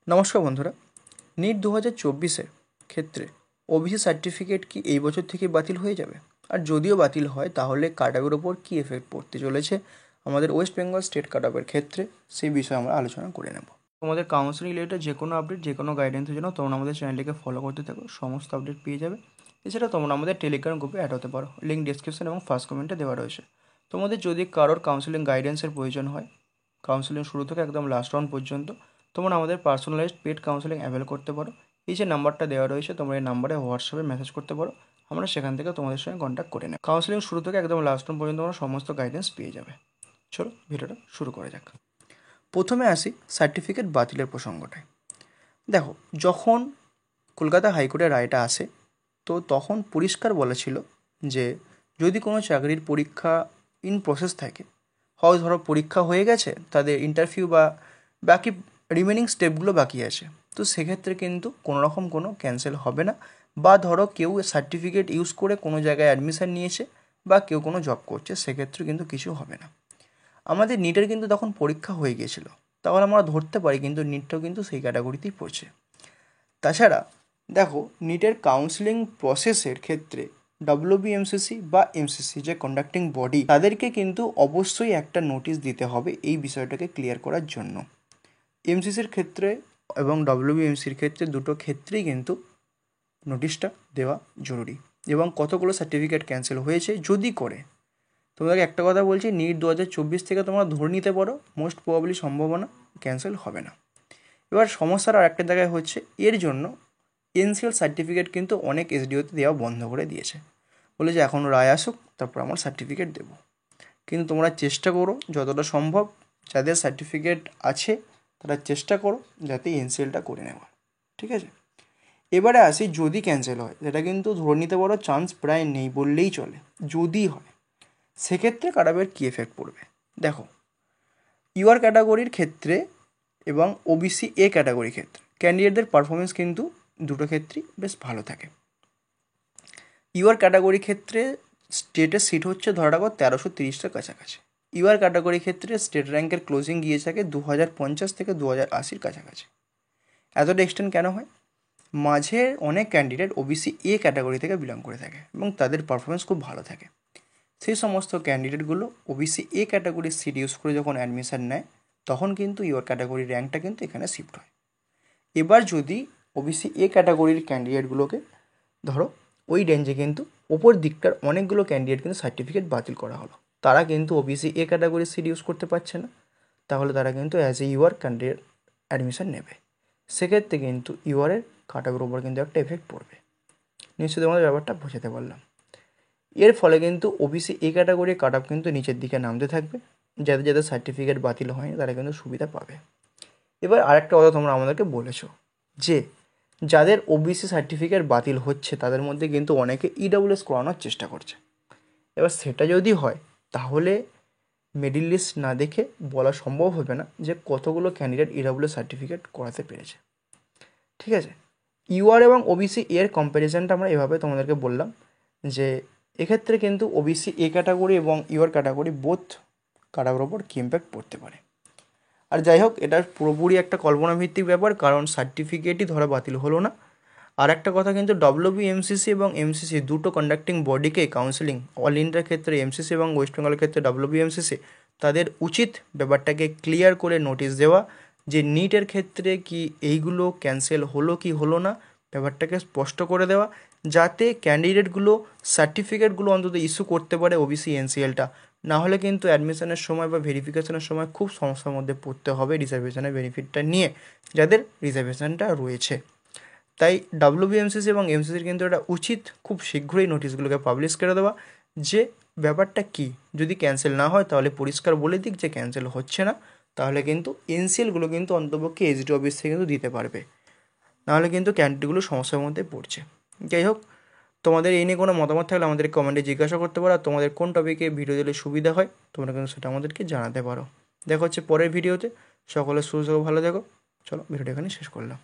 নমস্কার বন্ধুরা, নিট 2024-এর ক্ষেত্রে ওবিসি সার্টিফিকেট কি এই বছর থেকে বাতিল হয়ে যাবে? আর যদিও বাতিল হয় তাহলে কাট অফের ওপর কী এফেক্ট পড়তে চলেছে আমাদের ওয়েস্ট বেঙ্গল স্টেট কাট অফের ক্ষেত্রে, সেই বিষয়ে আমরা আলোচনা করে নেব। তোমাদের কাউন্সিলিং রিলেটেড যে কোনো আপডেট, যে কোনো গাইডেন্সের জন্য তোমরা আমাদের চ্যানেলটিকে ফলো করতে থাকো, সমস্ত আপডেট পেয়ে যাবে। এছাড়া তোমরা আমাদের টেলিগ্রাম গ্রুপে অ্যাড হতে পারো, লিঙ্ক ডিসক্রিপশন এবং ফার্স্ট কমেন্টে দেওয়া রয়েছে। তোমাদের যদি কারোর কাউন্সিলিং গাইডেন্সের প্রয়োজন হয়, কাউন্সিলিং শুরু থেকে একদম লাস্ট রাউন্ড পর্যন্ত, তোমরা আমাদের পার্সোনালাইজড পেড কাউন্সিলিং অ্যাভেল করতে পারো। এই যে নাম্বারটা দেওয়া রয়েছে, তোমরা এই নাম্বারে হোয়াটসঅ্যাপে মেসেজ করতে পারো, আমরা সেখান থেকে তোমাদের সঙ্গে কন্ট্যাক্ট করে নেব। কাউন্সিলিং শুরু থেকে একদম লাস্ট রাউন্ড পর্যন্ত তোমরা সমস্ত গাইডেন্স পেয়ে যাবে। চলো ভিডিওটা শুরু করা যাক। প্রথমে আসি সার্টিফিকেট বাতিলের প্রসঙ্গটায়। দেখো, যখন কলকাতা হাইকোর্টের রায়টা আসে, তো তখন পরিষ্কার বলা ছিল যে যদি কোনো চাকরির পরীক্ষা ইন প্রসেস থাকে, হয় ধরো পরীক্ষা হয়ে গেছে, তাদের ইন্টারভিউ বা বাকি রিমেনিং স্টেপগুলো বাকি আছে, তো সেক্ষেত্রে কিন্তু কোনো রকম কোনো ক্যান্সেল হবে না। বা ধরো কেউ সার্টিফিকেট ইউজ করে কোনো জায়গায় অ্যাডমিশান নিয়েছে বা কেউ কোনো জব করছে, সেক্ষেত্রে কিন্তু কিছু হবে না। আমাদের নিটের কিন্তু তখন পরীক্ষা হয়ে গিয়েছিল, তাহলে আমরা ধরতে পারি কিন্তু নিটটাও কিন্তু সেই ক্যাটাগরিতেই পড়ছে। তাছাড়া দেখো, নিটের কাউন্সিলিং প্রসেসের ক্ষেত্রে ডব্লিউবিএমসিসি বা এমসিসি যে কন্ডাক্টিং বডি, তাদেরকে কিন্তু অবশ্যই একটা নোটিশ দিতে হবে এই বিষয়টাকে ক্লিয়ার করার জন্য। এমসিসির ক্ষেত্রে এবং ডব্লিউবিএমসির ক্ষেত্রে দুটো ক্ষেত্রেই কিন্তু নোটিশটা দেওয়া জরুরি। এবং কতগুলো সার্টিফিকেট ক্যান্সেল হয়েছে যদি করে, তোমাদেরকে একটা কথা বলছি, নিট 2024 থেকে তোমরা ধরে নিতে পারো মোস্ট প্রবাবলি সম্ভাবনা ক্যান্সেল হবে না। এবার সমস্যার আর একটা জায়গায় হচ্ছে, এর জন্য এনসিএল সার্টিফিকেট কিন্তু অনেক এসডিওতে দেওয়া বন্ধ করে দিয়েছে, বলে যে এখন রায় আসুক তারপর আমার সার্টিফিকেট দেবো। কিন্তু তোমরা চেষ্টা করো যতটা সম্ভব, যাদের সার্টিফিকেট আছে তারা চেষ্টা করো যাতে এনসিএলটা করে নেওয়ার, ঠিক আছে? এবারে আসি, যদি ক্যান্সেল হয়, সেটা কিন্তু ধরে নিতে পারো চান্স প্রায় নেই বললেই চলে। যদি হয় সেক্ষেত্রে কাটাবের কী এফেক্ট পড়বে দেখো। ইউআর ক্যাটাগরির ক্ষেত্রে এবং ওবিসি এ ক্যাটাগরির ক্ষেত্রে ক্যান্ডিডেটদের পারফরমেন্স কিন্তু দুটো ক্ষেত্রেই বেশ ভালো থাকে। ইউআর ক্যাটাগরির ক্ষেত্রে স্টেটের সিট হচ্ছে ধরে রাখো 1330টার কাছাকাছি। ইউআর ক্যাটাগরির ক্ষেত্রে স্টেট র্যাঙ্কের ক্লোজিং গিয়ে থাকে 2050 থেকে 2080-র কাছাকাছি। এতটা এক্সটেন্ড কেন হয়? মাঝে অনেক ক্যান্ডিডেট ওবিসি এ ক্যাটাগরি থেকে বিলং করে থাকে এবং তাদের পারফরমেন্স খুব ভালো থাকে। সেই সমস্ত ক্যান্ডিডেটগুলো ওবিসি এ ক্যাটাগরির সিট ইউজ করে যখন অ্যাডমিশান নেয়, তখন কিন্তু ইউআর ক্যাটাগরির র্যাঙ্কটা কিন্তু এখানে শিফট হয়। এবার যদি ওবিসি এ ক্যাটাগরির ক্যান্ডিডেটগুলোকে ধরো, ওই রেঞ্জে কিন্তু ওপর দিকটার অনেকগুলো ক্যান্ডিডেট কিন্তু সার্টিফিকেট বাতিল করা হলো, তারা কিন্তু ওবিসি এ ক্যাটাগরির সিট ইউজ করতে পারছে না, তাহলে তারা কিন্তু as a UR candidate admission নেবে। সেক্ষেত্রে কিন্তু ইউআরের কাট অফের উপর কিন্তু একটা এফেক্ট পড়বে। নিশ্চয়ই তোমাদের ব্যাপারটা বোঝাতে পারলাম। এর ফলে কিন্তু ওবিসি এ ক্যাটাগরির কাট অফ কিন্তু নিচের দিকে নামতে থাকবে, যাদের যাদের সার্টিফিকেট বাতিল হয়নি তারা কিন্তু সুবিধা পাবে। এবার আরেকটা কথা তোমরা আমাদেরকে বলেছো যে যাদের ওবিসি সার্টিফিকেট বাতিল হচ্ছে তাদের মধ্যে কিন্তু অনেকে ইডব্লিউএস করানোর চেষ্টা করছে। এবার সেটা যদি হয় তাহলে মেরিট লিস্ট না দেখে বলা সম্ভব হবে না যে কতগুলো ক্যান্ডিডেট ইডব্লিউএস সার্টিফিকেট করাতে পেরেছে, ঠিক আছে? ইউআর এবং ওবিসি এর কম্প্যারিজনটা আমরা এভাবে তোমাদেরকে বললাম যে এক্ষেত্রে কিন্তু ওবিসি এ ক্যাটাগরি এবং ইউআর ক্যাটাগরি বোথ কাটার ওপর কী ইম্প্যাক্ট পড়তে পারে। আর যাই হোক, এটা পুরোপুরি একটা কল্পনাভিত্তিক ব্যাপার, কারণ সার্টিফিকেটই ধরা বাতিল হলো না। আর একটা কথা, কিন্তু ডব্লিউবিএমসিসি এবং এমসিসি দুটো কন্ডাক্টিং বডিকে কাউন্সিলিং অল ইন্ডিয়ার ক্ষেত্রে এমসিসি এবং ওয়েস্ট বেঙ্গলের ক্ষেত্রে ডব্লিউবিএমসিসি, তাদের উচিত ব্যাপারটাকে ক্লিয়ার করে নোটিশ দেওয়া যে নিটের ক্ষেত্রে কি এইগুলো ক্যান্সেল হলো কি হলো না, ব্যাপারটাকে স্পষ্ট করে দেওয়া, যাতে ক্যান্ডিডেটগুলো সার্টিফিকেটগুলো অন্তত ইস্যু করতে পারে ওবিসি এনসিএলটা। না হলে কিন্তু অ্যাডমিশনের সময় বা ভেরিফিকেশনের সময় খুব সমস্যার মধ্যে পড়তে হবে রিজার্ভেশনের বেনিফিটটা নিয়ে, যাদের রিজার্ভেশনটা রয়েছে। তাই ডব্লিউবিএমসিসি এবং এমসিসির কিন্তু এটা উচিত খুব শীঘ্রই নোটিশগুলোকে পাবলিশ করে দেওয়া যে ব্যাপারটা কি, যদি ক্যান্সেল না হয় তাহলে পরিষ্কার বলে দিক যে ক্যান্সেল হচ্ছে না, তাহলে কিন্তু এনসিএলগুলো কিন্তু অন্তপক্ষে এসডি অফিস থেকে কিন্তু দিতে পারবে, নাহলে কিন্তু ক্যান্ডিডেটগুলো সমস্যার মধ্যে পড়ছে। যাই হোক, তোমাদের এই নিয়ে কোনো মতামত থাকলে আমাদের কমেন্টে জিজ্ঞাসা করতে পারো, আর তোমাদের কোন টপিকে ভিডিও দিলে সুবিধা হয় তোমরা কিন্তু সেটা আমাদেরকে জানাতে পারো। দেখা হচ্ছে পরের ভিডিওতে। সকলে সুস্থ ভালো দেখো। চলো ভিডিওটা এখানে শেষ করলাম।